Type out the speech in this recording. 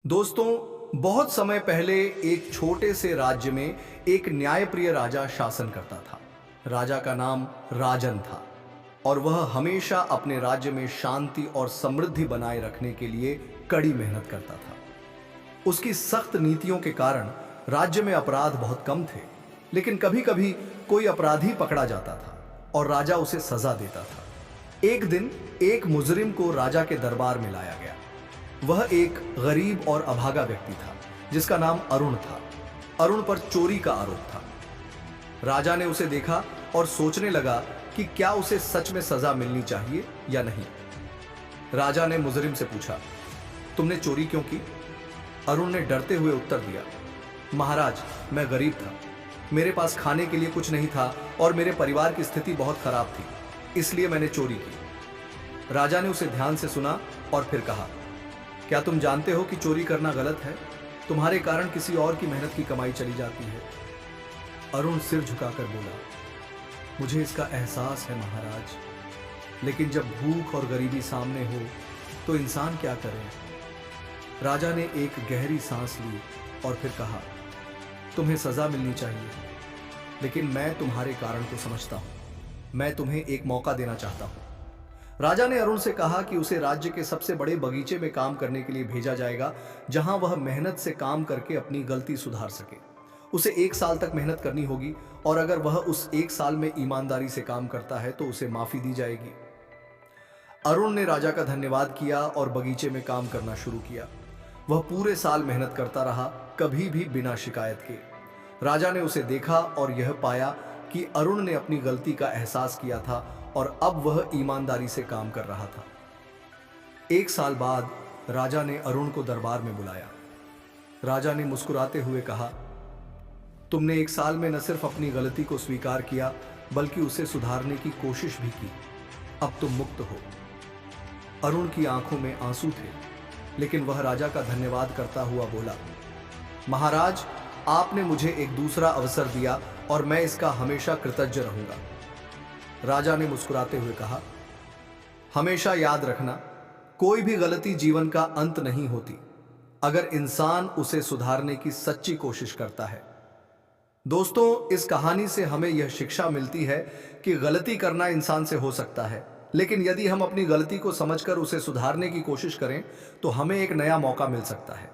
दोस्तों, बहुत समय पहले एक छोटे से राज्य में एक न्यायप्रिय राजा शासन करता था। राजा का नाम राजन था और वह हमेशा अपने राज्य में शांति और समृद्धि बनाए रखने के लिए कड़ी मेहनत करता था। उसकी सख्त नीतियों के कारण राज्य में अपराध बहुत कम थे, लेकिन कभी कभी कोई अपराधी पकड़ा जाता था और राजा उसे सजा देता था। एक दिन एक मुजरिम को राजा के दरबार में लाया गया। वह एक गरीब और अभागा व्यक्ति था जिसका नाम अरुण था। अरुण पर चोरी का आरोप था। राजा ने उसे देखा और सोचने लगा कि क्या उसे सच में सजा मिलनी चाहिए या नहीं। राजा ने मुजरिम से पूछा, तुमने चोरी क्यों की? अरुण ने डरते हुए उत्तर दिया, महाराज, मैं गरीब था, मेरे पास खाने के लिए कुछ नहीं था और मेरे परिवार की स्थिति बहुत खराब थी, इसलिए मैंने चोरी की। राजा ने उसे ध्यान से सुना और फिर कहा, क्या तुम जानते हो कि चोरी करना गलत है? तुम्हारे कारण किसी और की मेहनत की कमाई चली जाती है। अरुण सिर झुकाकर बोला, मुझे इसका एहसास है महाराज, लेकिन जब भूख और गरीबी सामने हो तो इंसान क्या करे? राजा ने एक गहरी सांस ली और फिर कहा, तुम्हें सजा मिलनी चाहिए, लेकिन मैं तुम्हारे कारण को समझता हूं। मैं तुम्हें एक मौका देना चाहता हूं। राजा ने अरुण से कहा कि उसे राज्य के सबसे बड़े बगीचे में काम करने के लिए भेजा जाएगा, जहां वह मेहनत से काम करके अपनी गलती सुधार सके। उसे 1 साल तक मेहनत करनी होगी और अगर वह उस 1 साल में ईमानदारी से काम करता है तो उसे माफी दी जाएगी। अरुण ने राजा का धन्यवाद किया और बगीचे में काम करना शुरू किया। वह पूरे साल मेहनत करता रहा, कभी भी बिना शिकायत के। राजा ने उसे देखा और यह पाया कि अरुण ने अपनी गलती का एहसास किया था और अब वह ईमानदारी से काम कर रहा था। 1 साल बाद राजा ने अरुण को दरबार में बुलाया। राजा ने मुस्कुराते हुए कहा, तुमने 1 साल में न सिर्फ अपनी गलती को स्वीकार किया बल्कि उसे सुधारने की कोशिश भी की। अब तुम मुक्त हो। अरुण की आंखों में आंसू थे, लेकिन वह राजा का धन्यवाद करता हुआ बोला, महाराज, आपने मुझे एक दूसरा अवसर दिया और मैं इसका हमेशा कृतज्ञ रहूंगा। राजा ने मुस्कुराते हुए कहा, हमेशा याद रखना, कोई भी गलती जीवन का अंत नहीं होती अगर इंसान उसे सुधारने की सच्ची कोशिश करता है। दोस्तों, इस कहानी से हमें यह शिक्षा मिलती है कि गलती करना इंसान से हो सकता है, लेकिन यदि हम अपनी गलती को समझकर उसे सुधारने की कोशिश करें तो हमें एक नया मौका मिल सकता है।